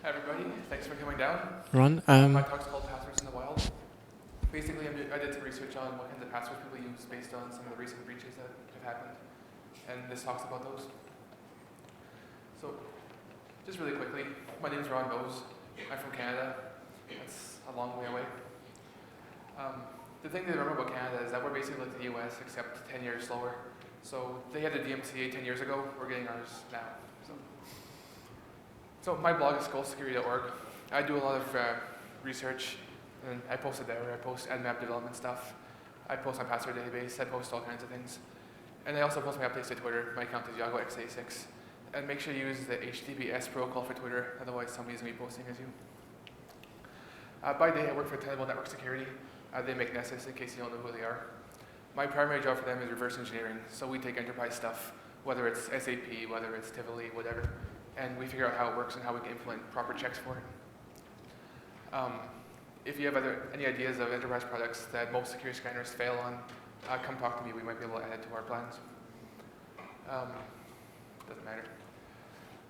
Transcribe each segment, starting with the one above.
Hi everybody, thanks for coming down. Ron, My talk's called Passwords in the Wild. Basically, I did some research on what kinds of passwords people use based on some of the recent breaches that have happened, and this talks about those. So, just really quickly, my name is Ron Bose. I'm from Canada. That's a long way away. The thing to remember about Canada is that we're basically like the US, except 10 years slower. So they had a DMCA 10 years ago, we're getting ours now. So my blog is skullsecurity.org. I do a lot of research, and I post it there. I post Nmap development stuff. I post my password database. I post all kinds of things. And I also post my updates to Twitter. My account is YagoXA6. And make sure you use the HTTPS protocol for Twitter, otherwise somebody's going to be posting as you. By day, I work for Tenable Network Security. They make Nessus, in case you don't know who they are. My primary job for them is reverse engineering. So we take enterprise stuff, whether it's SAP, whether it's Tivoli, whatever, and we figure out how it works and how we can implement proper checks for it. If you have any ideas of enterprise products that most security scanners fail on, come talk to me. We might be able to add it to our plans. Doesn't matter.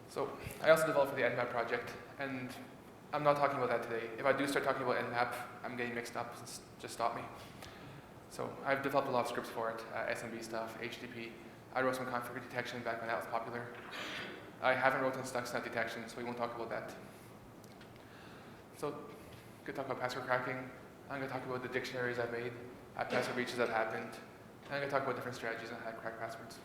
So I also developed for the Nmap project, and I'm not talking about that today. If I do start talking about Nmap, I'm getting mixed up. Just stop me. So I've developed a lot of scripts for it, SMB stuff, HTTP. I wrote some config detection back when that was popular. I haven't wrote on Stuxnet detection, so we won't talk about that. So, I'm going to talk about password cracking. I'm going to talk about the dictionaries I've made, password breaches that happened, and I'm going to talk about different strategies on how to crack passwords.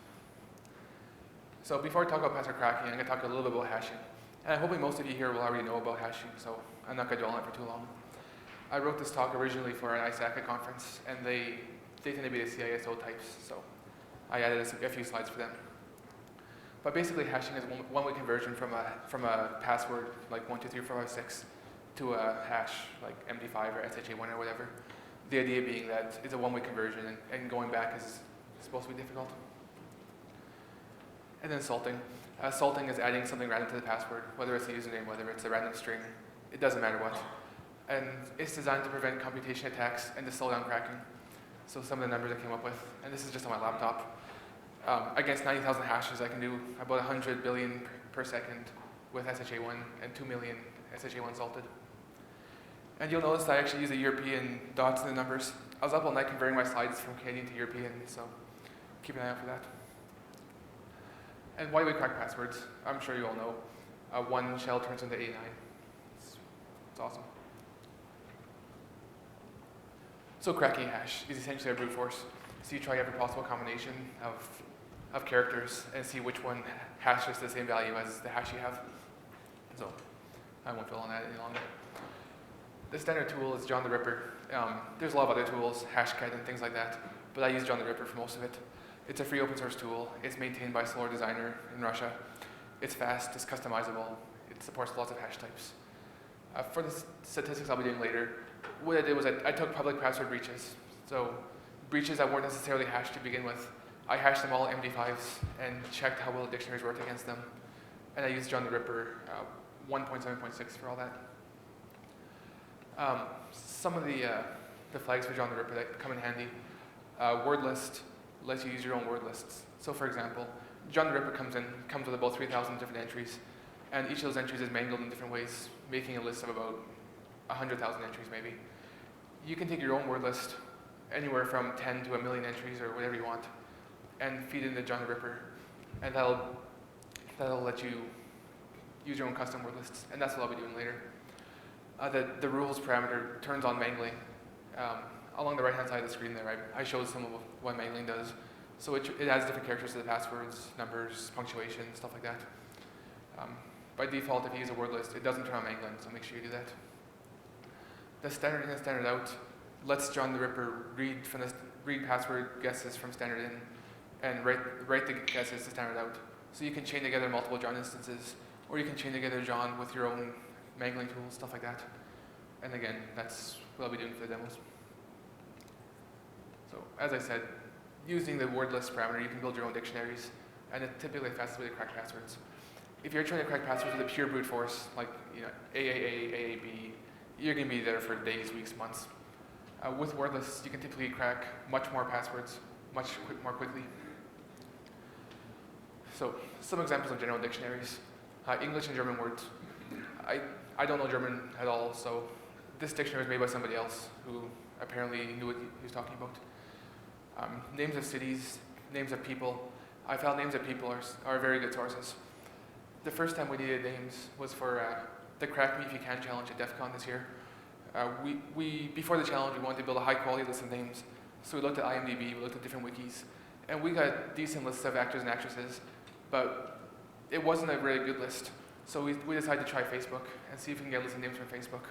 So before I talk about password cracking, I'm going to talk a little bit about hashing. And I'm hoping most of you here will already know about hashing, so I'm not going to dwell on it for too long. I wrote this talk originally for an ISACA conference, and they tend to be the CISO types, so I added a few slides for them. But basically, hashing is one-way conversion from a password like 1, 2, 3, 4, 5, 6 to a hash like MD5 or SHA1 or whatever. The idea being that it's a one-way conversion, and going back is supposed to be difficult. And then salting. Salting is adding something random to the password, whether it's a username, whether it's a random string. It doesn't matter what. And it's designed to prevent computation attacks and to slow down cracking. So some of the numbers I came up with, and this is just on my laptop. Against 90,000 hashes, I can do about 100 billion per second with SHA1 and 2 million SHA1 salted. And you'll notice I actually use the European dots in the numbers. I was up all night converting my slides from Canadian to European, so keep an eye out for that. And why do we crack passwords? I'm sure you all know. One shell turns into 89. It's awesome. So cracking a hash is essentially a brute force. So you try every possible combination of characters and see which one hashes the same value as the hash you have. So I won't dwell on that any longer. The standard tool is John the Ripper. There's a lot of other tools, Hashcat and things like that, but I use John the Ripper for most of it. It's a free open source tool. It's maintained by Solar Designer in Russia. It's fast, it's customizable, it supports lots of hash types. For the statistics I'll be doing later, what I did was I took public password breaches. So breaches that weren't necessarily hashed to begin with. I hashed them all MD5s and checked how well the dictionaries worked against them. And I used John the Ripper 1.7.6 for all that. Some of the flags for John the Ripper that come in handy. Word list lets you use your own word lists. So for example, John the Ripper comes with about 3,000 different entries, and each of those entries is mangled in different ways, making a list of about 100,000 entries maybe. You can take your own word list, anywhere from 10 to 1 million entries or whatever you want, and feed it into John the Ripper, and that'll let you use your own custom word lists, and that's what I'll be doing later. The rules parameter turns on mangling. Along the right-hand side of the screen there, I showed some of what mangling does. So it adds different characters to the passwords, numbers, punctuation, stuff like that. By default, if you use a word list, it doesn't turn on mangling, so make sure you do that. The standard in and standard out lets John the Ripper read password guesses from standard in and write the guesses to standard out. So you can chain together multiple John instances, or you can chain together John with your own mangling tools, stuff like that. And again, that's what I'll be doing for the demos. So as I said, using the word list parameter, you can build your own dictionaries, and it's typically the fastest way to crack passwords. If you're trying to crack passwords with a pure brute force, like AAA, AAB, you're going to be there for days, weeks, months. With word lists, you can typically crack much more passwords, more quickly. So some examples of general dictionaries. English and German words. I don't know German at all, so this dictionary was made by somebody else who apparently knew what he was talking about. Names of cities, names of people. I found names of people are very good sources. The first time we needed names was for the Crack Me If You Can challenge at DEF CON this year. Before the challenge, we wanted to build a high quality list of names. So we looked at IMDb, we looked at different wikis, and we got decent lists of actors and actresses, but it wasn't a really good list. So we decided to try Facebook and see if we can get a list of names from Facebook,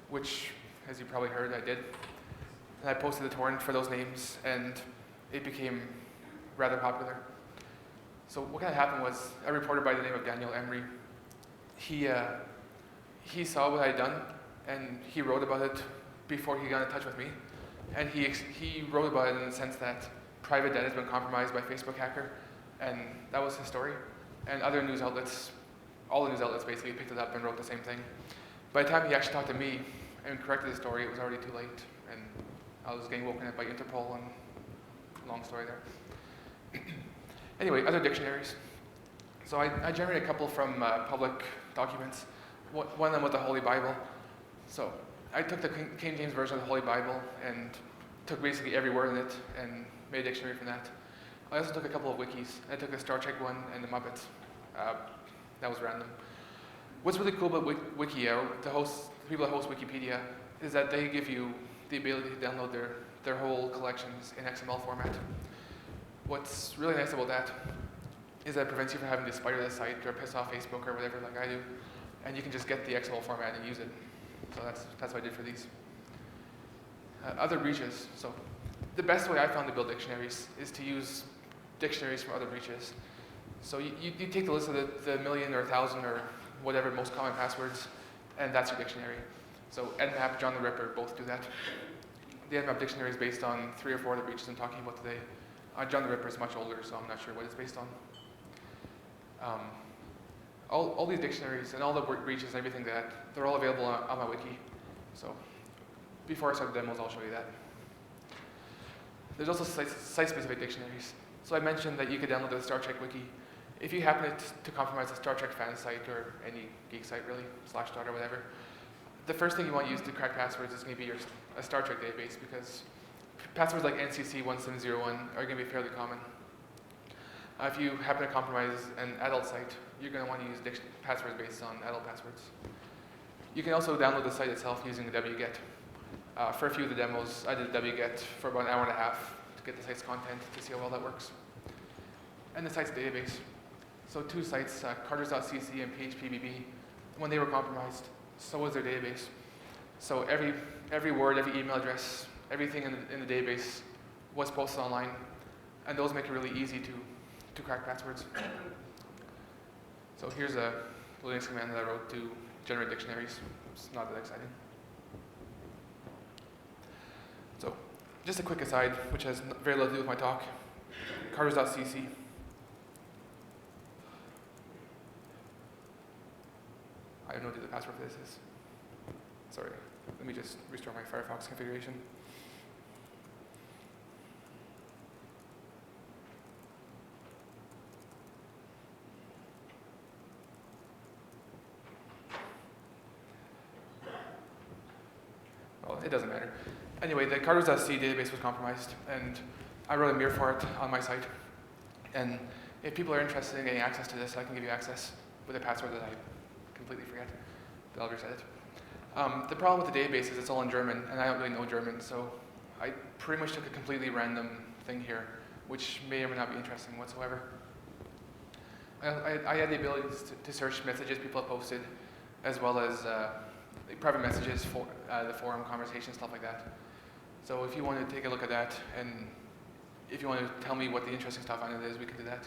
which, as you probably heard, I did. And I posted a torrent for those names, and it became rather popular. So what kind of happened was a reporter by the name of Daniel Emery, he saw what I had done, and he wrote about it before he got in touch with me. And he wrote about it in the sense that private data has been compromised by a Facebook hacker, and that was his story. And other news outlets, all the news outlets basically picked it up and wrote the same thing. By the time he actually talked to me and corrected the story, it was already too late, and I was getting woken up by Interpol, and long story there. Anyway, other dictionaries. So I generated a couple from public documents. One of them was the Holy Bible. So I took the King James Version of the Holy Bible and took basically every word in it and made a dictionary from that. I also took a couple of wikis. I took the Star Trek one and the Muppets. That was random. What's really cool about Wiki, the people that host Wikipedia, is that they give you the ability to download their whole collections in XML format. What's really nice about that is that it prevents you from having to spider the site or piss off Facebook or whatever like I do, and you can just get the XML format and use it. So that's what I did for these. Other breaches. So the best way I found to build dictionaries is to use dictionaries from other breaches. So you take the list of the million or 1,000 or whatever most common passwords, and that's your dictionary. So Nmap, John the Ripper both do that. The Nmap dictionary is based on 3 or 4 other breaches I'm talking about today. John the Ripper is much older, so I'm not sure what it's based on. All these dictionaries and all the breaches and everything they're all available on my wiki. So before I start the demos, I'll show you that. There's also site-specific dictionaries. So I mentioned that you could download the Star Trek wiki. If you happen to compromise a Star Trek fan site or any geek site really, /dot or whatever, the first thing you want to use to crack passwords is going to be a Star Trek database, because passwords like NCC1701 are going to be fairly common. If you happen to compromise an adult site, you're going to want to use passwords based on adult passwords. You can also download the site itself using the wget. For a few of the demos, I did wget for about an hour and a half to get the site's content to see how well that works. And the site's database. So 2 sites, carters.cc and phpbb, when they were compromised, so was their database. So every word, every email address, everything in the database was posted online, and those make it really easy to crack passwords. So here's a Linux command that I wrote to generate dictionaries. It's not that exciting. So just a quick aside, which has very little to do with my talk. Carters.cc. I have no idea what the password for this is. Sorry, let me just restore my Firefox configuration. Well, it doesn't matter. Anyway, the carters.c database was compromised, and I wrote a mirror for it on my site. And if people are interested in getting access to this, I can give you access with a password that I completely forget, but I'll reset it. The problem with the database is it's all in German, and I don't really know German, so I pretty much took a completely random thing here, which may or may not be interesting whatsoever. I had the ability to search messages people have posted, as well as private messages, for the forum conversations, stuff like that. So if you want to take a look at that, and if you want to tell me what the interesting stuff on it is, we can do that.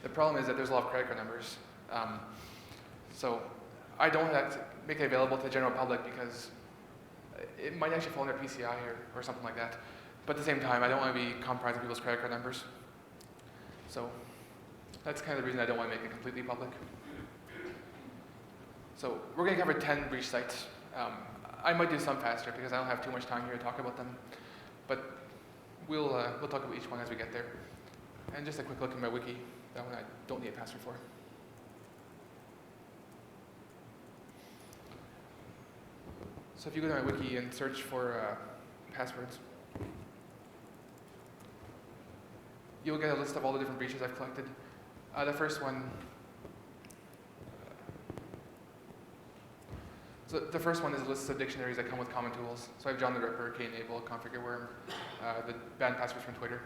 The problem is that there's a lot of credit card numbers. So I don't have to make it available to the general public because it might actually fall under PCI or something like that. But at the same time, I don't want to be compromising people's credit card numbers. So that's kind of the reason I don't want to make it completely public. So we're going to cover 10 breach sites. I might do some faster because I don't have too much time here to talk about them. But we'll talk about each one as we get there. And just a quick look at my wiki. That one I don't need a password for. So if you go to my wiki and search for passwords, you'll get a list of all the different breaches I've collected. The first one, is a list of dictionaries that come with common tools. So I have John the Ripper, Kenable, Configure Worm, the banned passwords from Twitter.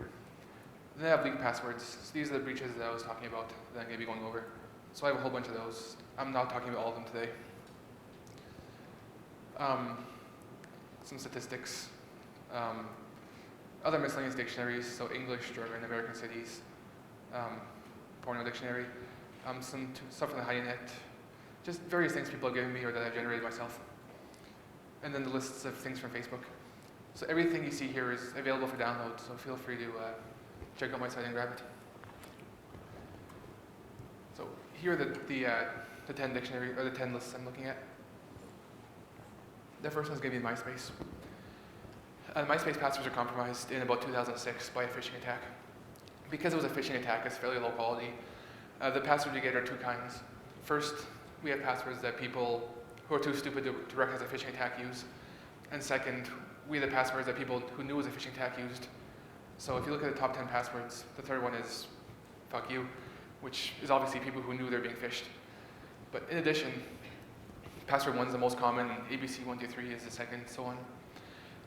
Then I have leaked passwords. So these are the breaches that I was talking about that I'm going to be going over. So I have a whole bunch of those. I'm not talking about all of them today. Some statistics. Other miscellaneous dictionaries, so English, German, American cities, porno dictionary, some stuff from the HiNet, just various things people have given me or that I've generated myself. And then the lists of things from Facebook. So everything you see here is available for download, so feel free to check out my site and grab it. So here are the 10 dictionary, or the 10 lists I'm looking at. The first one's going to be MySpace. MySpace passwords are compromised in about 2006 by a phishing attack. Because it was a phishing attack, it's fairly low quality. The passwords you get are two kinds. First, we have passwords that people who are too stupid to recognize a phishing attack use. And second, we have the passwords that people who knew it was a phishing attack used. So if you look at the top 10 passwords, the third one is fuck you, which is obviously people who knew they're being phished. But in addition, password 1 is the most common, ABC123 is the second, so on.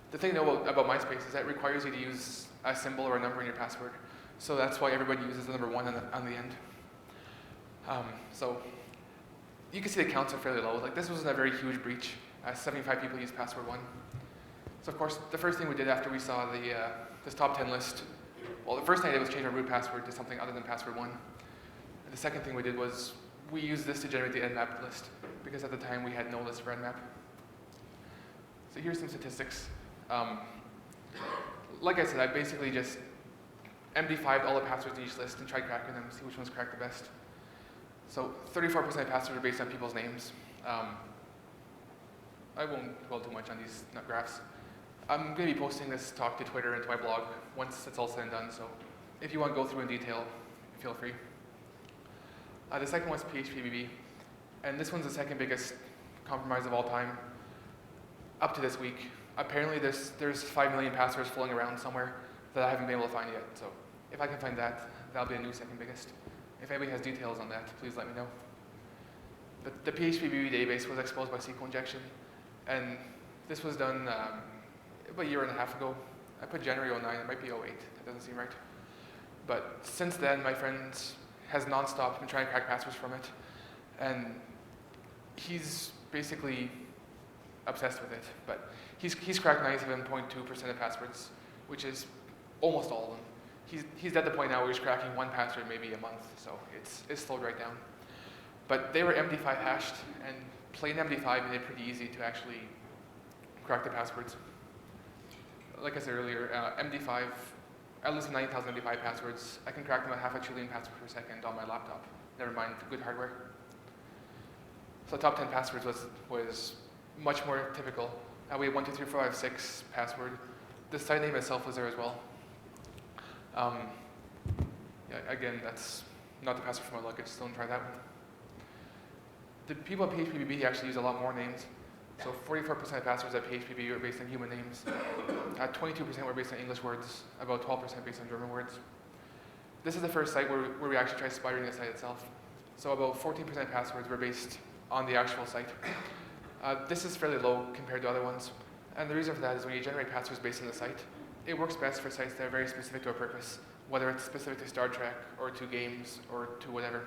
The thing to know about MySpace is that it requires you to use a symbol or a number in your password. So that's why everybody uses the number 1 on the end. So you can see the counts are fairly low. Like this wasn't a very huge breach. 75 people used password 1. So of course, the first thing we did after we saw this top 10 list, well, the first thing I did was change our root password to something other than password 1. And the second thing we did was we used this to generate the Nmap list, because at the time we had no list for Nmap. So here's some statistics. Like I said, I basically just MD5'd all the passwords in each list and tried cracking them, see which ones cracked the best. So 34% of passwords are based on people's names. I won't dwell too much on these graphs. I'm going to be posting this talk to Twitter and to my blog once it's all said and done, so if you want to go through in detail, feel free. The second one's PHPBB, and this one's the second biggest compromise of all time up to this week. Apparently there's 5 million passwords floating around somewhere that I haven't been able to find yet, so if I can find that, that'll be a new second biggest. If anybody has details on that, please let me know. The PHPBB database was exposed by SQL injection, and this was done about a year and a half ago. I put January 09, it might be 08, that doesn't seem right. But since then, my friend has nonstop been trying to crack passwords from it, and he's basically obsessed with it. But he's cracked 97.2% of passwords, which is almost all of them. He's at the point now where he's cracking one password maybe a month, so it's slowed right down. But they were MD5 hashed, and plain MD5 made it pretty easy to actually crack the passwords. Like I said earlier, MD5, at least 90,000 MD5 passwords, I can crack them at 500 billion passwords per second on my laptop. Never mind good hardware. So top 10 passwords was much more typical. We had 1, 2, 3, 4, 5, 6 password. The site name itself was there as well. Yeah, again, that's not the password for my luggage, so don't try that one. The people at PHPBB actually use a lot more names. So 44% of passwords at PHPBB were based on human names. 22% were based on English words, about 12% based on German words. This is the first site where we actually tried spidering the site itself. So about 14% of passwords were based on the actual site. This is fairly low compared to other ones. And the reason for that is when you generate passwords based on the site, it works best for sites that are very specific to a purpose, whether it's specific to Star Trek or to games or to whatever.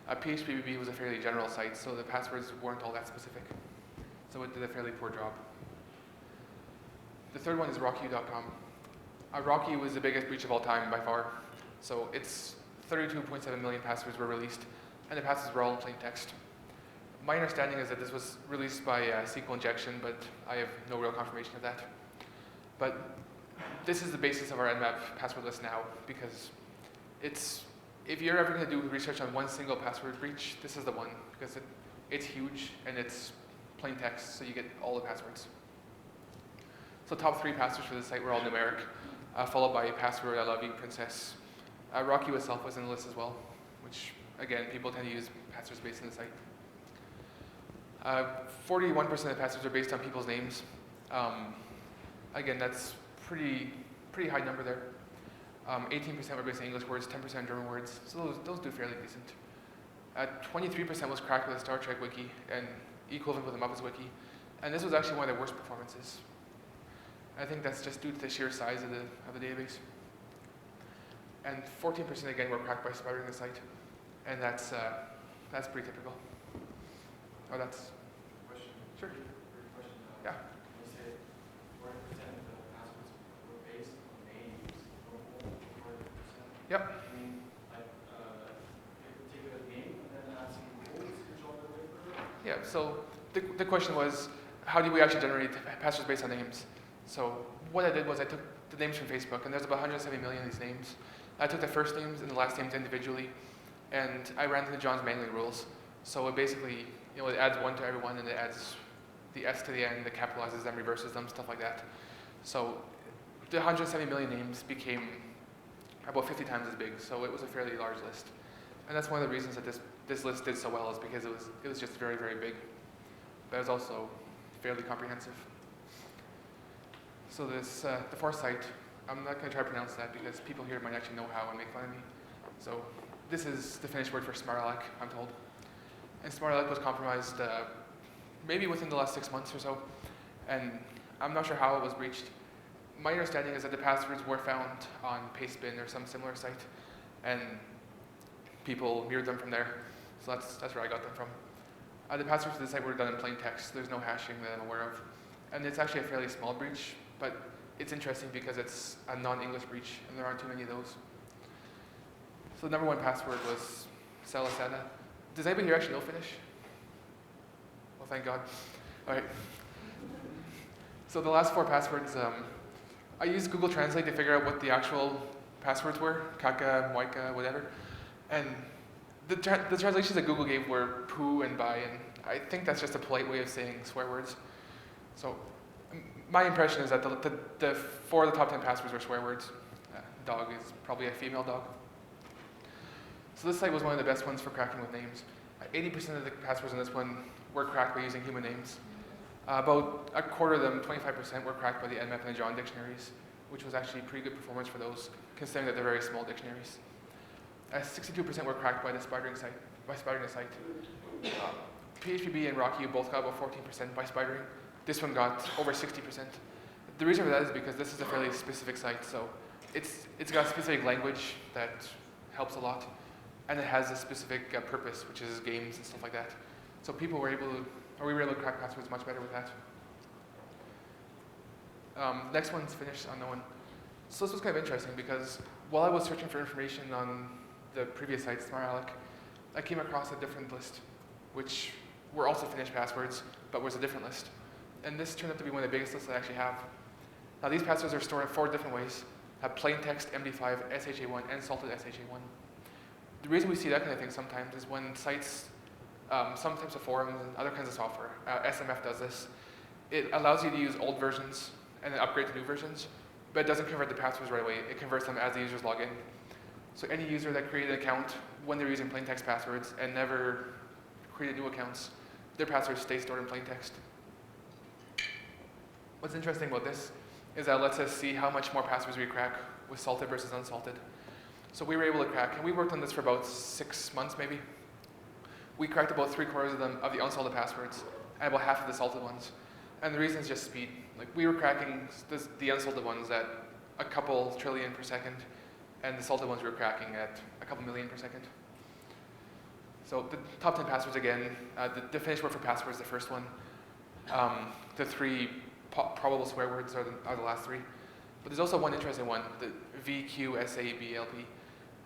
PHPBB was a fairly general site, so the passwords weren't all that specific. So it did a fairly poor job. The third one is Rocky.com. Rocky was the biggest breach of all time by far. So it's 32.7 million passwords were released, and the passwords were all in plain text. My understanding is that this was released by SQL injection, but I have no real confirmation of that. But this is the basis of our Nmap password list now, because if you're ever going to do research on one single password breach, this is the one, because it's huge and it's plain text, so you get all the passwords. So top 3 passwords for the site were all numeric, followed by password I love you, princess. Rocky itself was in the list as well, which again, people tend to use passwords based on the site. 41% of the passwords are based on people's names. Again, that's pretty high number there. 18% were based on English words, 10% German words, so those do fairly decent. 23% was cracked with a Star Trek wiki, and equivalent with a Muppets wiki, and this was actually one of the worst performances. I think that's just due to the sheer size of the database. And 14% again were cracked by spidering the site, and that's pretty typical. Oh, that's question. Sure. Question. Yeah. You said 40% of the passwords were based on names. 40%. Yep. I mean, like take a name and then add some rules to join the paper. Yeah. So the question was, how do we actually generate passwords based on names? So what I did was I took the names from Facebook, and there's about 170 million of these names. I took the first names and the last names individually, and I ran through the John's mangling rules. So it basically, it adds 1 to everyone, and it adds the S to the end, it capitalizes them, reverses them, stuff like that. So the 170 million names became about 50 times as big, so it was a fairly large list. And that's one of the reasons that this list did so well, is because it was just very, very big. But it was also fairly comprehensive. So this, the fourth site, I'm not going to try to pronounce that because people here might actually know how and make fun of me. So this is the Finnish word for smart aleck, I'm told. And smart aleck was compromised maybe within the last 6 months or so, and I'm not sure how it was breached. My understanding is that the passwords were found on Pastebin or some similar site, and people mirrored them from there. So that's where I got them from. The passwords to the site were done in plain text. There's no hashing that I'm aware of. And it's actually a fairly small breach, but it's interesting because it's a non-English breach, and there aren't too many of those. So the number one password was Salasada. Does anybody here actually know Finnish? Well, thank God. All right. So the last 4 passwords, I used Google Translate to figure out what the actual passwords were, kaka, moika, whatever. And the translations that Google gave were poo and bye, and I think that's just a polite way of saying swear words. So my impression is that the 4 of the top 10 passwords were swear words. Dog is probably a female dog. So this site was one of the best ones for cracking with names. 80% of the passwords on this one were cracked by using human names. About a quarter of them, 25%, were cracked by the Nmap and the John dictionaries, which was actually pretty good performance for those, considering that they're very small dictionaries. 62% were cracked by the spidering the site. PHPB and RockU both got about 14% by spidering. This one got over 60%. The reason for that is because this is a fairly specific site, so it's got a specific language that helps a lot, and it has a specific purpose, which is games and stuff like that. So we were able to crack passwords much better with that. Next one's Finnish unknown. So this was kind of interesting because while I was searching for information on the previous site, Smart Aleck, I came across a different list, which were also Finnish passwords, but was a different list. And this turned out to be one of the biggest lists I actually have. Now these passwords are stored in 4 different ways: plain text, MD5, SHA1, and salted SHA1. The reason we see that kind of thing sometimes is when sites, some types of forums and other kinds of software, SMF does this, it allows you to use old versions and then upgrade to new versions, but it doesn't convert the passwords right away. It converts them as the users log in. So any user that created an account when they're using plain text passwords and never created new accounts, their passwords stay stored in plain text. What's interesting about this is that it lets us see how much more passwords we crack with salted versus unsalted. So we were able to crack, and we worked on this for about 6 months maybe. We cracked about 3/4 of them, of the unsalted passwords, and about half of the salted ones. And the reason is just speed. Like we were cracking the unsalted ones at a couple trillion per second, and the salted ones we were cracking at a couple million per second. So the top 10 passwords again, the Finnish word for password is the first one. The 3 probable swear words are the last 3. But there's also one interesting one, the VQSABLP.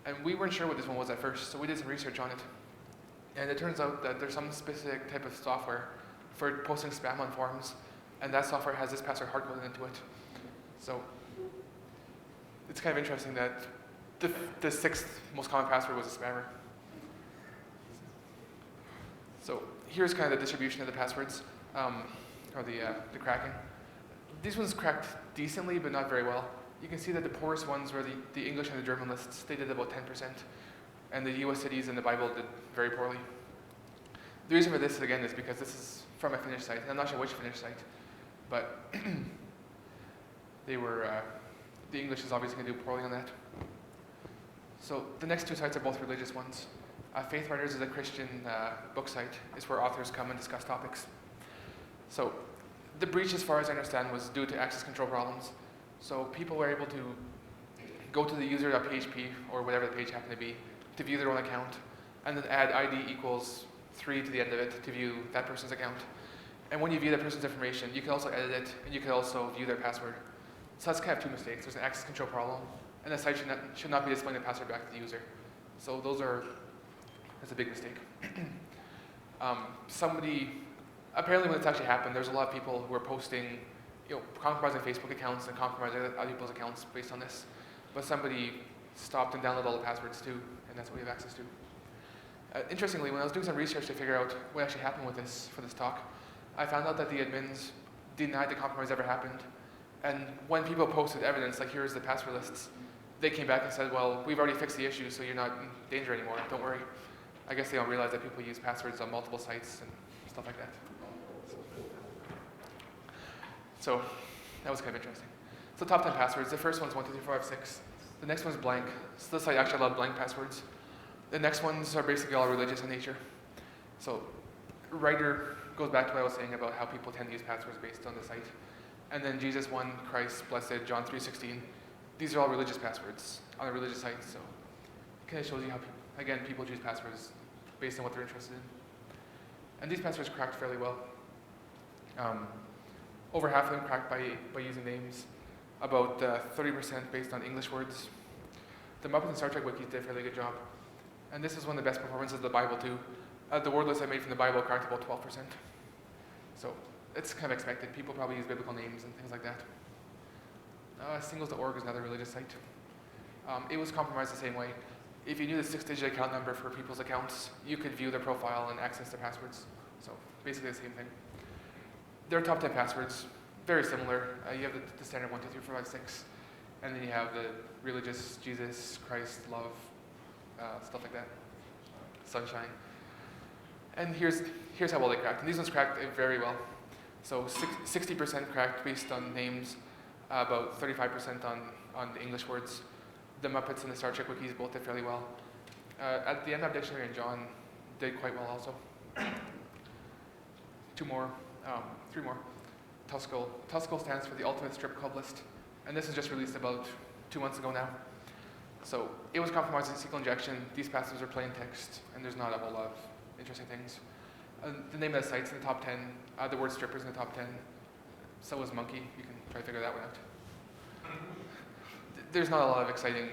And we weren't sure what this one was at first, so we did some research on it. And it turns out that there's some specific type of software for posting spam on forums, and that software has this password hard-coded into it. So it's kind of interesting that the 6th most common password was a spammer. So here's kind of the distribution of the passwords, or the cracking. These ones cracked decently, but not very well. You can see that the poorest ones were the English and the German lists. They did about 10%. And the US cities and the Bible did very poorly. The reason for this, again, is because this is from a Finnish site. I'm not sure which Finnish site, but they were, the English is obviously going to do poorly on that. So the next two sites are both religious ones. Faith Writers is a Christian book site. It's where authors come and discuss topics. So the breach, as far as I understand, was due to access control problems. So people were able to go to the user.php or whatever the page happened to be to view their own account, and then add ID equals 3 to the end of it to view that person's account. And when you view that person's information, you can also edit it, and you can also view their password. So that's kind of two mistakes. There's an access control problem, and the site should not be displaying the password back to the user. So that's a big mistake. Apparently when this actually happened, there's a lot of people who were posting, compromising Facebook accounts and compromising other people's accounts based on this. But somebody stopped and downloaded all the passwords too, and that's what we have access to. Interestingly, when I was doing some research to figure out what actually happened with this for this talk, I found out that the admins denied the compromise ever happened. And when people posted evidence, like here's the password lists, they came back and said, well, we've already fixed the issue, so you're not in danger anymore, don't worry. I guess they don't realize that people use passwords on multiple sites and stuff like that. So that was kind of interesting. So top 10 passwords. The first one's 1, 2, 3, 4, 5, 6. The next one's blank. So this site actually allowed blank passwords. The next ones are basically all religious in nature. So writer goes back to what I was saying about how people tend to use passwords based on the site. And then Jesus 1, Christ, blessed, John 3:16. These are all religious passwords on a religious site. So it kind of shows you how, people choose passwords based on what they're interested in. And these passwords cracked fairly well. Over half of them cracked by using names. About 30% based on English words. The Muppet and Star Trek Wiki did a fairly good job. And this is one of the best performances of the Bible too. The word list I made from the Bible cracked about 12%. So it's kind of expected. People probably use biblical names and things like that. Singles.org is another religious site. It was compromised the same way. If you knew the 6-digit account number for people's accounts, you could view their profile and access their passwords. So basically the same thing. There are top 10 passwords, very similar. You have the standard 1, 2, 3, 4, 5, 6, and then you have the religious, Jesus, Christ, love, stuff like that, sunshine. And here's how well they cracked. And these ones cracked very well. So 60% cracked based on names, about 35% on the English words. The Muppets and the Star Trek Wikis both did fairly well. At the Nmap Dictionary and John did quite well also. 3 more. Tuscle. Tuscle stands for the Ultimate Strip Club List, and this was just released about 2 months ago now. So it was compromised in SQL injection. These passwords are plain text, and there's not a whole lot of interesting things. The name of the site's in the top 10. The word stripper's in the top 10. So was monkey. You can try to figure that one out. There's not a lot of exciting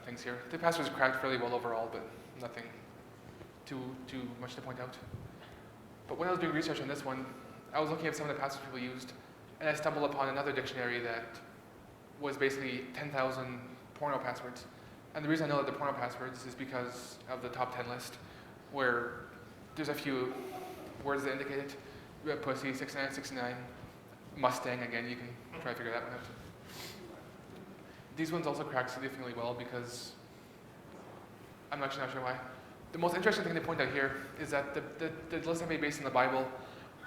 things here. The passwords cracked fairly well overall, but nothing too much to point out. But when I was doing research on this one, I was looking at some of the passwords people used, and I stumbled upon another dictionary that was basically 10,000 porno passwords. And the reason I know that they're porno passwords is because of the top 10 list, where there's a few words that indicate it. We have pussy, 6969, Mustang, again, you can try to figure that one out. These ones also cracked significantly well because I'm actually not sure why. The most interesting thing to point out here is that the list I made based on the Bible,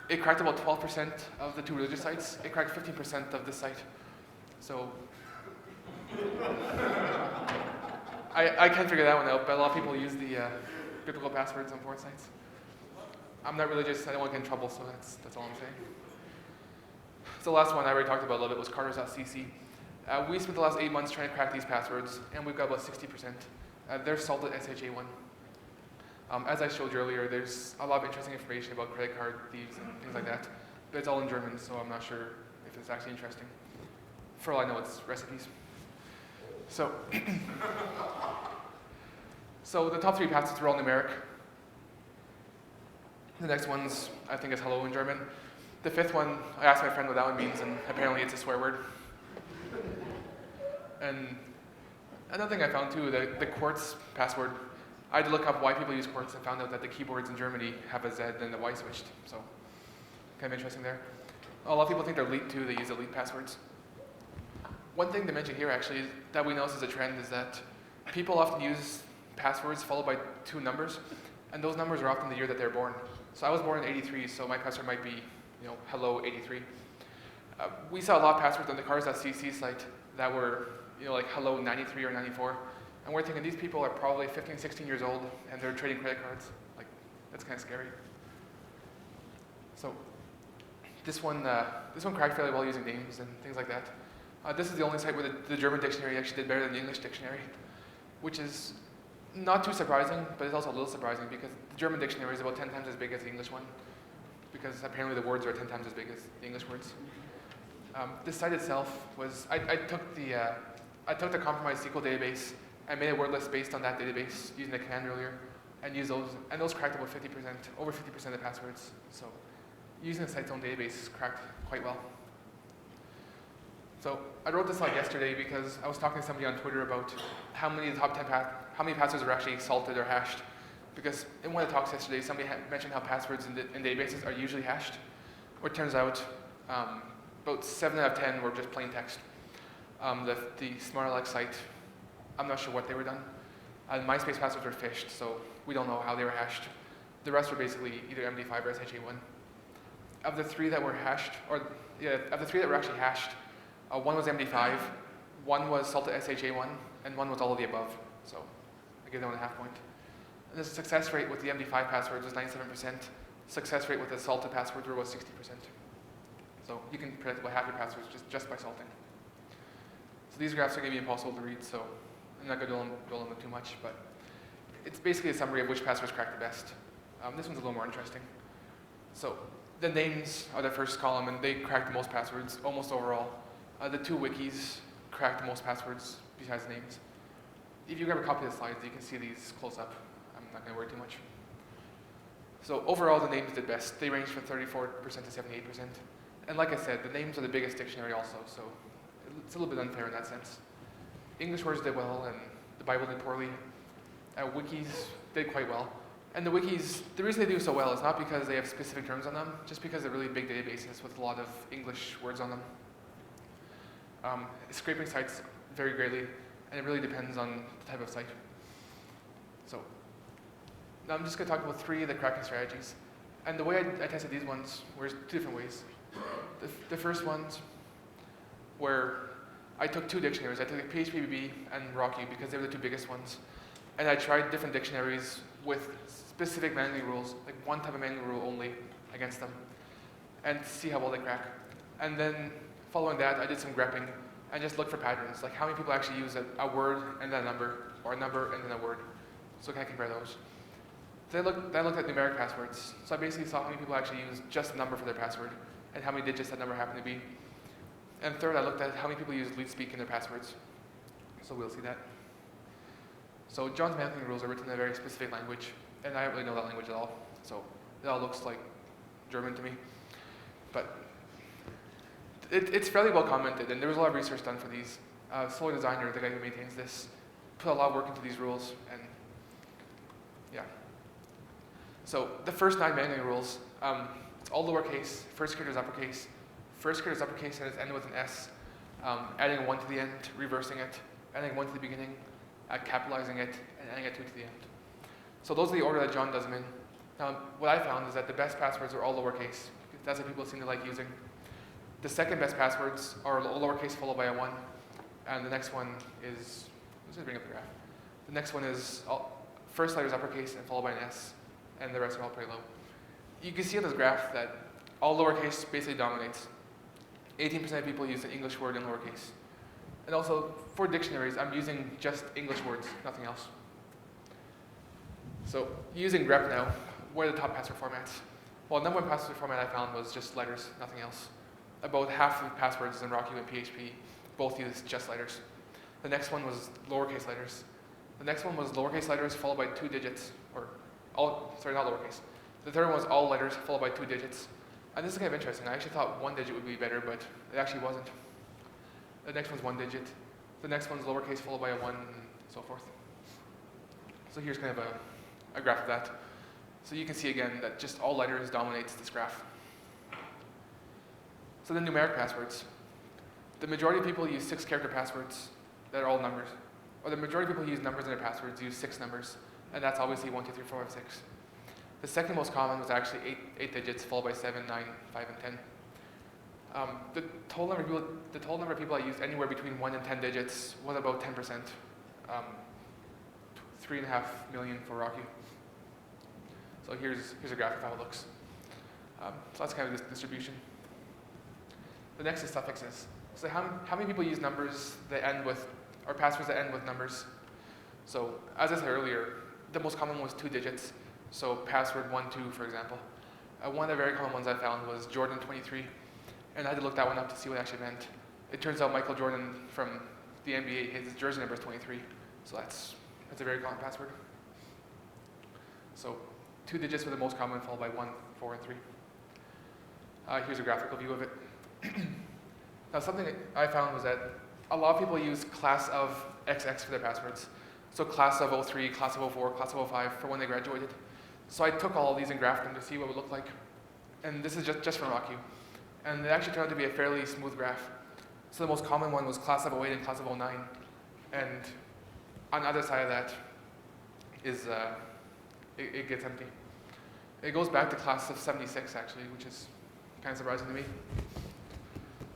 it cracked about 12% of the 2 religious sites. It cracked 15% of this site. So I can't figure that one out, but a lot of people use the biblical passwords on foreign sites. I'm not religious, I don't want to get in trouble, so that's all I'm saying. So the last one I already talked about a little bit was Carters.cc. We spent the last 8 months trying to crack these passwords, and we've got about 60%. They're salted SHA1. As I showed you earlier, there's a lot of interesting information about credit card thieves and things like that, but it's all in German, so I'm not sure if it's actually interesting. For all I know, it's recipes. So, so the top 3 passwords were all numeric. The next one's, I think, is hello in German. The 5th one, I asked my friend what that one means, and apparently it's a swear word. And another thing I found too, the Quartz password, I had to look up why people use Quartz and found out that the keyboards in Germany have a Z and the Y switched. So kind of interesting there. A lot of people think they're elite too, they use elite passwords. One thing to mention here actually that we notice as a trend is that people often use passwords followed by 2 numbers, and those numbers are often the year that they're born. So I was born in '83, so my password might be, hello 83. We saw a lot of passwords on the cars.cc site that were, like hello 93 or 94. And we're thinking these people are probably 15, 16 years old and they're trading credit cards. Like, that's kind of scary. So this one cracked fairly well using names and things like that. This is the only site where the German dictionary actually did better than the English dictionary, which is not too surprising, but it's also a little surprising because the German dictionary is about 10 times as big as the English one, because apparently the words are 10 times as big as the English words. This site itself was, I took the compromised SQL database and made a word list based on that database using the command earlier, and used those, and those cracked about 50%, over 50% of the passwords. So using the site's own database cracked quite well. So I wrote this slide yesterday because I was talking to somebody on Twitter about how many of the top 10 how many passwords are actually salted or hashed. Because in one of the talks yesterday, somebody mentioned how passwords in databases are usually hashed. Well, it turns out about 7 out of 10 were just plain text. The SmartAlex site, I'm not sure what they were done. MySpace passwords were phished, so we don't know how they were hashed. The rest were basically either MD5 or SHA1. Of the three that were hashed, of the three that were actually hashed, one was MD5, one was salted SHA1, and one was all of the above. So I give that one a half point. And the success rate with the MD5 passwords was 97%. Success rate with the salted passwords was 60%. So you can predict about half your passwords just by salting. So these graphs are going to be impossible to read, so I'm not going to dwell on them too much, but it's basically a summary of which passwords crack the best. This one's a little more interesting. So the names are the first column, and they cracked the most passwords, almost overall. The two wikis cracked the most passwords besides names. If you grab a copy of the slides, you can see these close up. I'm not going to worry too much. So overall, the names did best. They ranged from 34% to 78%. And like I said, the names are the biggest dictionary also, so it's a little bit unfair in that sense. English words did well, and the Bible did poorly. Wikis did quite well. And the wikis, the reason they do so well is not because they have specific terms on them, just because they're really big databases with a lot of English words on them. Scraping sites vary greatly, and it really depends on the type of site. So now I'm just going to talk about 3 of the cracking strategies. And the way I tested these ones were 2 different ways. The first ones where I took 2 dictionaries. I took PHPBB and Rocky because they were the 2 biggest ones. And I tried different dictionaries with specific mangling rules, like one type of mangling rule only against them, and see how well they crack. And then following that, I did some grepping and just looked for patterns, like how many people actually use a word and then a number, or a number and then a word. So can I compare those? Then I looked at numeric passwords. So I basically saw how many people actually use just a number for their password, and how many digits that number happened to be. And third, I looked at how many people use leet speak in their passwords. So we'll see that. So John's mangling rules are written in a very specific language, and I don't really know that language at all. So it all looks like German to me. But it's fairly well commented, and there was a lot of research done for these. Solar Designer, the guy who maintains this, put a lot of work into these rules, and yeah. So the first 9 mangling rules, it's all lowercase, first character is uppercase, first character is uppercase and it's ended with an S, adding a 1 to the end, reversing it, adding 1 to the beginning, capitalizing it, and adding a 2 to the end. So those are the order that John does them in. Now, what I found is that the best passwords are all lowercase. That's what people seem to like using. The second best passwords are all lowercase followed by a 1, and the next one is, let's just bring up the graph. The next one is first letter is uppercase and followed by an S, and the rest are all pretty low. You can see on this graph that all lowercase basically dominates. 18% of people use the English word in lowercase. And also, for dictionaries, I'm using just English words, nothing else. So, using grep now, what are the top password formats? Well, the number 1 password format I found was just letters, nothing else. About half of the passwords in Rocky and PHP both use just letters. The next one was lowercase letters. The next one was lowercase letters followed by 2 digits, or sorry, not lowercase. The third one was all letters followed by 2 digits. And this is kind of interesting. I actually thought 1 digit would be better, but it actually wasn't. The next one's 1 digit. The next one's lowercase followed by a 1, and so forth. So here's kind of a graph of that. So you can see again that just all letters dominates this graph. So then numeric passwords. The majority of people use 6-character passwords that are all numbers. Or the majority of people who use numbers in their passwords use 6 numbers. And that's obviously 1, 2, 3, 4, 5, 6. The second most common was actually 8 digits, followed by 7, 9, 5, and 10. The total number of people that used anywhere between 1 and 10 digits was about 10%. 3.5 million for Rocky. So here's a graph of how it looks. So that's kind of this distribution. The next is suffixes. So how many people use numbers that end with, or passwords that end with numbers? So as I said earlier, the most common was 2 digits. So password 12, for example. One of the very common ones I found was Jordan23, and I had to look that one up to see what it actually meant. It turns out Michael Jordan from the NBA, his jersey number is 23. So that's a very common password. So 2 digits were the most common, followed by 1, 4, and 3. Here's a graphical view of it. Now something that I found was that a lot of people use class of XX for their passwords. So class of 03, class of 04, class of 05 for when they graduated. So I took all of these and graphed them to see what it would look like. And this is just from RockU. And it actually turned out to be a fairly smooth graph. So the most common one was class of 08 and class of 09. And on the other side of that is, it gets empty. It goes back to class of 76 actually, which is kind of surprising to me.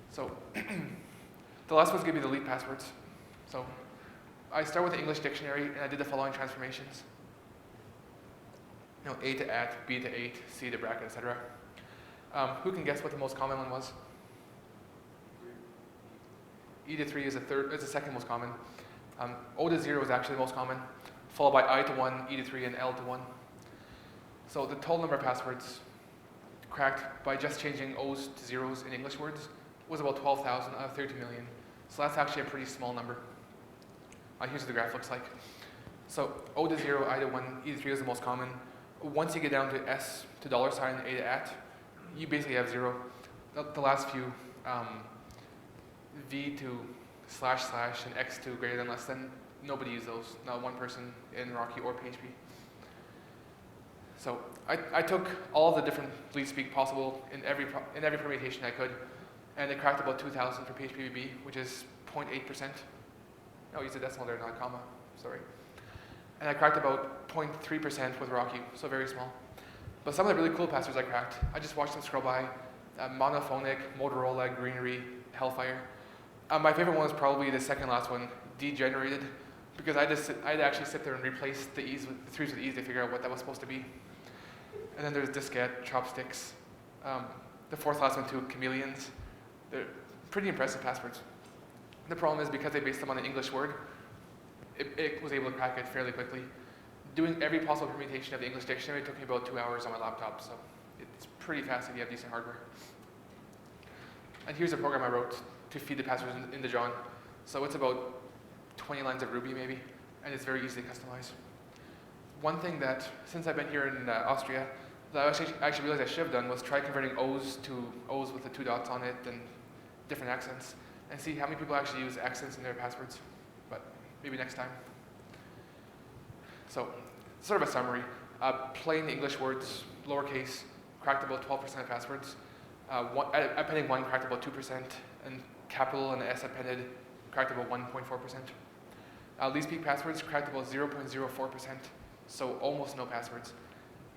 So the last one's going to be the leap passwords. So I start with the English dictionary and I did the following transformations. A to at, B to 8, C to bracket, etc. Who can guess what the most common one was? E to 3 is the second most common. O to 0 is actually the most common, followed by I to 1, E to 3, and L to 1. So the total number of passwords cracked by just changing O's to zeros in English words was about 12,000 out of 30 million. So that's actually a pretty small number. Here's what the graph looks like. So O to 0, I to 1, E to 3 is the most common. Once you get down to S to $, A to at, you basically have 0. The last few, V to // and X to greater than less than, nobody used those. Not one person in Rocky or PHP. So I took all of the different leet speak possible in every permutation I could, and it cracked about 2,000 for PHPBB, which is 0.8%. No, I used a decimal there, not a comma. Sorry. And I cracked about 0.3% with Rocky, so very small. But some of the really cool passwords I cracked, I just watched them scroll by. Monophonic, Motorola, Greenery, Hellfire. My favorite one was probably the second last one, Degenerated, because I'd actually sit there and replace the 3s with E's to figure out what that was supposed to be. And then there's Discat, Chopsticks. The fourth last one too, Chameleons. They're pretty impressive passwords. The problem is because they based them on an English word, it was able to crack it fairly quickly. Doing every possible permutation of the English dictionary took me about 2 hours on my laptop, so it's pretty fast if you have decent hardware. And here's a program I wrote to feed the passwords into John. So it's about 20 lines of Ruby maybe, and it's very easily customized. One thing that, since I've been here in Austria, that I actually realized I should have done was try converting O's to O's with the 2 dots on it and different accents, and see how many people actually use accents in their passwords. But maybe next time. So, sort of a summary. Plain English words, lowercase, cracked about 12% of passwords. Appending 1 cracked about 2%, and capital and S appended cracked about 1.4%. Least peak passwords cracked about 0.04%, so almost no passwords.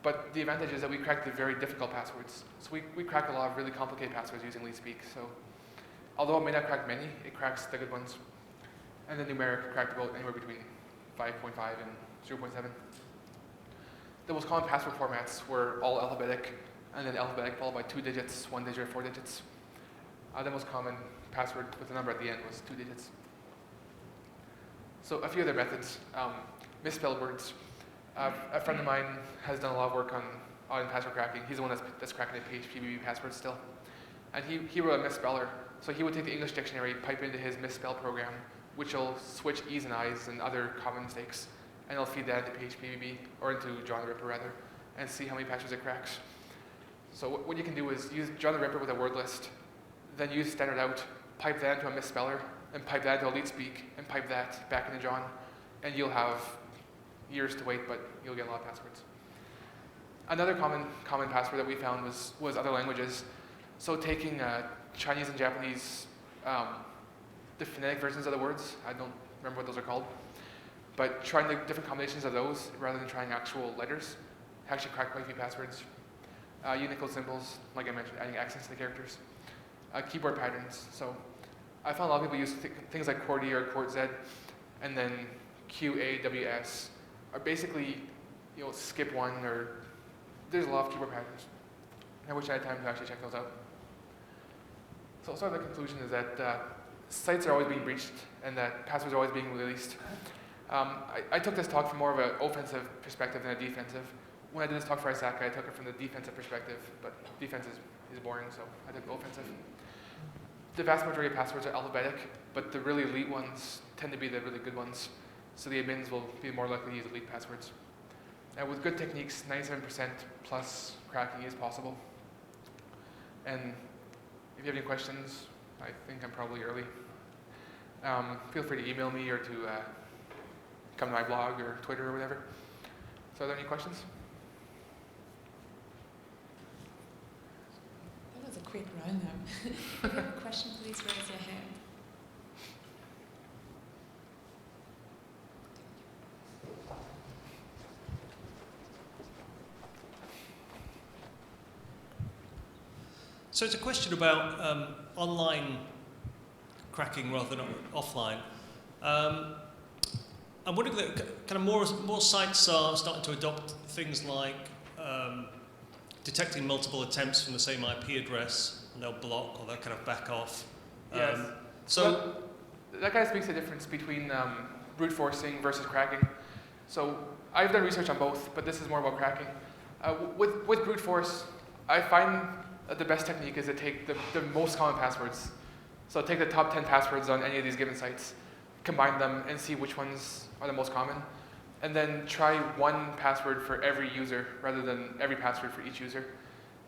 But the advantage is that we cracked the very difficult passwords. So we cracked a lot of really complicated passwords using least speak. So although it may not crack many, it cracks the good ones. And the numeric cracked about anywhere between 5.5 and 0.7. The most common password formats were all alphabetic, and then alphabetic followed by 2 digits, 1 digit, or 4 digits. The most common password with a number at the end was 2 digits. So a few other methods. Misspelled words. A friend of mine has done a lot of work on password cracking. He's the one that's cracking the PHPBB password still. And he wrote a misspeller. So he would take the English dictionary, pipe into his misspell program, which will switch E's and I's and other common mistakes. And it'll feed that into PHPBB, or into John the Ripper rather, and see how many passwords it cracks. So what you can do is use John the Ripper with a word list, then use standard out, pipe that into a misspeller, and pipe that into a leet speak, and pipe that back into John, and you'll have years to wait, but you'll get a lot of passwords. Another common password that we found was other languages. So taking Chinese and Japanese, the phonetic versions of the words, I don't remember what those are called, but trying the different combinations of those rather than trying actual letters. actually crack quite a few passwords. Unicode symbols, like I mentioned, adding accents to the characters. Keyboard patterns. So I found a lot of people use things like QWERTY or QWERTZ, and then QAWS are basically, skip one, or there's a lot of keyboard patterns. I wish I had time to actually check those out. So sort of the conclusion is that sites are always being breached and that passwords are always being released. I took this talk from more of an offensive perspective than a defensive. When I did this talk for ISACA, I took it from the defensive perspective, but defense is boring, so I took offensive. The vast majority of passwords are alphabetic, but the really elite ones tend to be the really good ones. So the admins will be more likely to use elite passwords. And with good techniques, 97% plus cracking is possible. And if you have any questions, I think I'm probably early. Feel free to email me or to come to my blog or Twitter or whatever. So are there any questions? That was a quick roundup. If you have a question, please raise your hand. So it's a question about online cracking rather than offline. I'm wondering that kind of more sites are starting to adopt things like detecting multiple attempts from the same IP address, and they'll block or they'll kind of back off. Yes. So that kind of speaks to the difference between brute forcing versus cracking. So I've done research on both, but this is more about cracking. With brute force, I find that the best technique is to take the most common passwords. So take the top 10 passwords on any of these given sites, combine them, and see which ones are the most common. And then try one password for every user rather than every password for each user.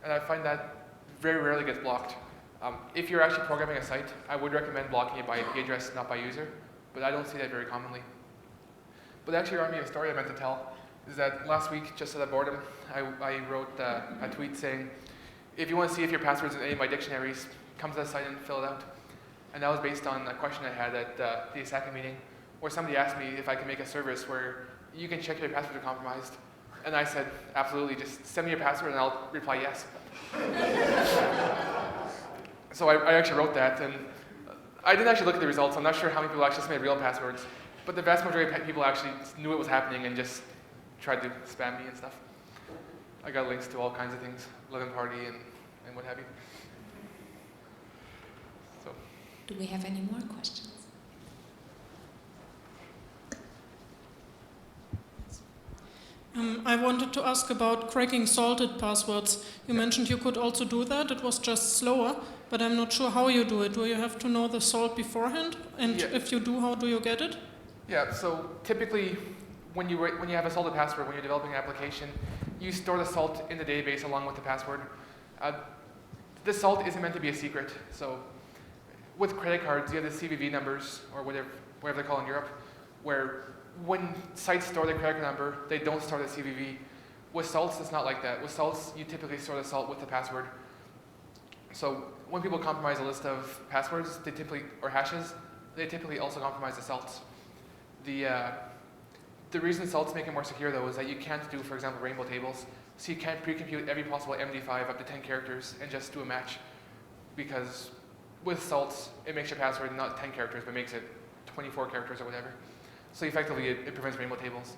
And I find that very rarely gets blocked. If you're actually programming a site, I would recommend blocking it by IP address, not by user, but I don't see that very commonly. But actually reminded me of a story I meant to tell, is that last week, just out of boredom, I wrote a tweet saying, if you want to see if your password's in any of my dictionaries, come to the site and fill it out. And that was based on a question I had at the ISACA meeting, where somebody asked me if I could make a service where you can check if your passwords are compromised. And I said, absolutely, just send me your password and I'll reply yes. So I actually wrote that, and I didn't actually look at the results. I'm not sure how many people actually submitted real passwords, but the vast majority of people actually knew it was happening and just tried to spam me and stuff. I got links to all kinds of things, Living Party and what have you. So. Do we have any more questions? I wanted to ask about cracking salted passwords. You mentioned you could also do that. It was just slower, but I'm not sure how you do it. Do you have to know the salt beforehand? And if you do, how do you get it? Yeah, so typically when you have a salted password, when you're developing an application, you store the salt in the database along with the password. The salt isn't meant to be a secret. So with credit cards, you have the CVV numbers, or whatever they call in Europe, where when sites store the credit card number, they don't store the CVV. With salts, it's not like that. With salts, you typically store the salt with the password. So when people compromise a list of passwords, or hashes, they typically also compromise the salts. The reason salts make it more secure, though, is that you can't do, for example, rainbow tables. So you can't pre-compute every possible MD5 up to 10 characters and just do a match. Because with salts, it makes your password not 10 characters, but makes it 24 characters or whatever. So effectively, it prevents rainbow tables.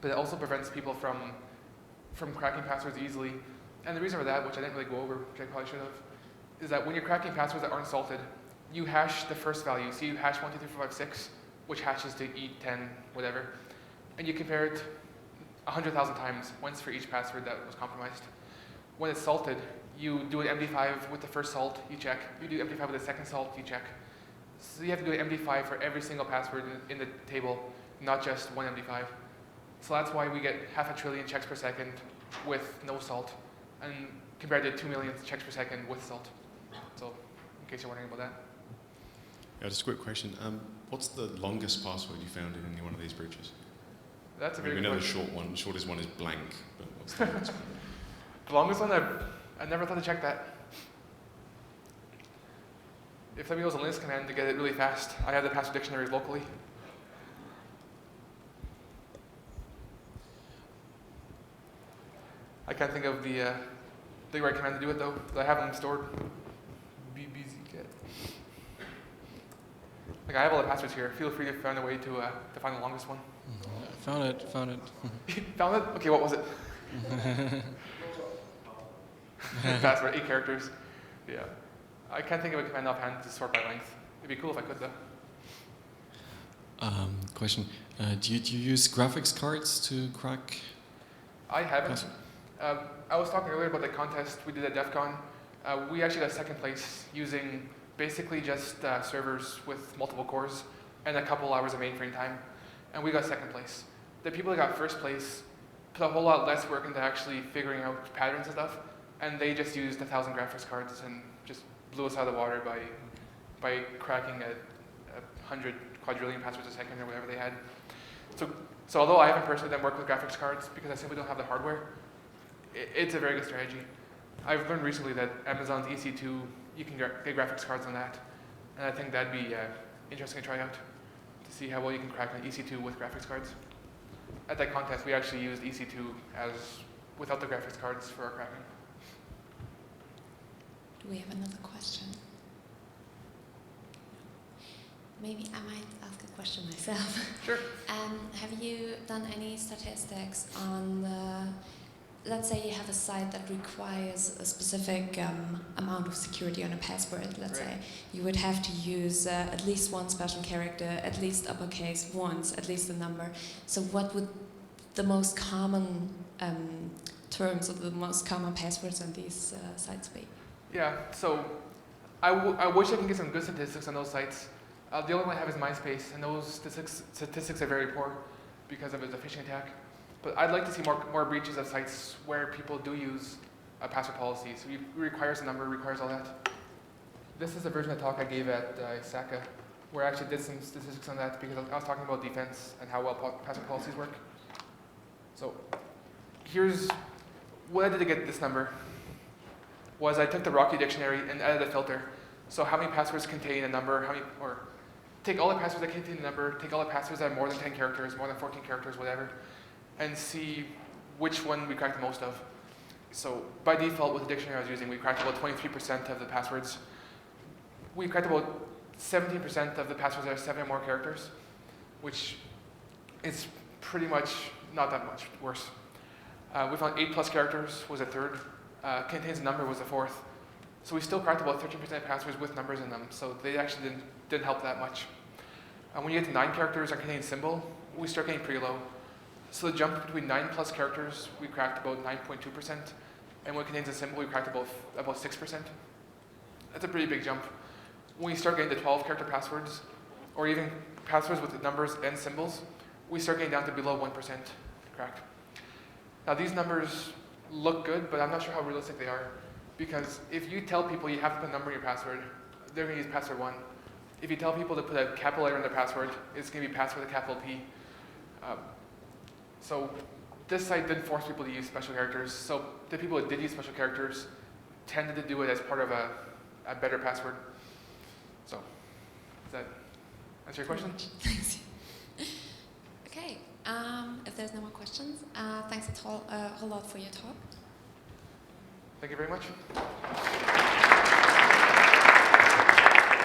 But it also prevents people from cracking passwords easily. And the reason for that, which I didn't really go over, which I probably should have, is that when you're cracking passwords that aren't salted, you hash the first value. So you hash 1, 2, 3, 4, 5, 6, which hashes to E10, whatever. And you compare it 100,000 times, once for each password that was compromised. When it's salted, you do an MD5 with the first salt, you check. You do MD5 with the second salt, you check. So you have to do an MD5 for every single password in the table, not just one MD5. So that's why we get 500 billion checks per second with no salt, and compared to 2 million checks per second with salt. So, in case you're wondering about that. Yeah, just a quick question. What's the longest password you found in any one of these breaches? That's a very we good know question. the short one. The shortest one is blank, but what's the longest one? The longest one, I never thought to check that. If somebody knows a Linux command to get it really fast, I have the password dictionaries locally. I can't think of the right command to do it though, but I have them stored. bbzcat. Like I have all the passwords here. Feel free to find a way to find the longest one. Found it. Found it? Okay, what was it? Password, 8 characters. Yeah. I can't think of a command offhand to sort by length. It'd be cool if I could though. Question. Do you use graphics cards to crack? I haven't. I was talking earlier about the contest we did at DEF CON. We actually got second place using basically just servers with multiple cores and a couple hours of mainframe time. And we got second place. The people that got first place put a whole lot less work into actually figuring out patterns and stuff, and they just used 1,000 graphics cards and just blew us out of the water by cracking 100 quadrillion passwords a second or whatever they had. So although I haven't personally done work with graphics cards because I simply don't have the hardware, it's a very good strategy. I've learned recently that Amazon's EC2, you can get graphics cards on that, and I think that'd be interesting to try out to see how well you can crack an EC2 with graphics cards. At that contest, we actually used EC2 without the graphics cards for our cracking. Do we have another question? Maybe I might ask a question myself. Sure. Have you done any statistics on let's say you have a site that requires a specific amount of security on a password, let's say. You would have to use at least one special character, at least uppercase once, at least a number. So what would the most common terms or the most common passwords on these sites be? Yeah, so I wish I could get some good statistics on those sites. The only one I have is MySpace, and those statistics are very poor because of its phishing attack. But I'd like to see more breaches of sites where people do use a password policy. So it requires a number, requires all that. This is a version of the talk I gave at SACA, where I actually did some statistics on that because I was talking about defense and how well password policies work. So here's what I did to get this number. Was I took the Rocky dictionary and added a filter. So how many passwords contain a number, take all the passwords that contain the number, take all the passwords that have more than 10 characters, more than 14 characters, whatever, and see which one we cracked the most of. So by default, with the dictionary I was using, we cracked about 23% of the passwords. We cracked about 17% of the passwords that have 7 or more characters, which is pretty much not that much worse. We found 8+ characters was a third, contains a number was a fourth. So we still cracked about 13% of passwords with numbers in them, so they actually didn't help that much. When you get to 9 characters and contain symbol, we start getting pretty low. So the jump between 9+ characters, we cracked about 9.2%, and when it contains a symbol, we cracked about 6%. That's a pretty big jump. When you start getting to 12-character passwords, or even passwords with numbers and symbols, we start getting down to below 1% cracked. Now these numbers look good, but I'm not sure how realistic they are. Because if you tell people you have to put a number in your password, they're going to use password 1. If you tell people to put a capital letter in their password, it's going to be password with a capital P. So this site didn't force people to use special characters. So the people that did use special characters tended to do it as part of a better password. So does that answer your question? Thanks. Okay. If there's no more questions, thanks a whole lot for your talk. Thank you very much.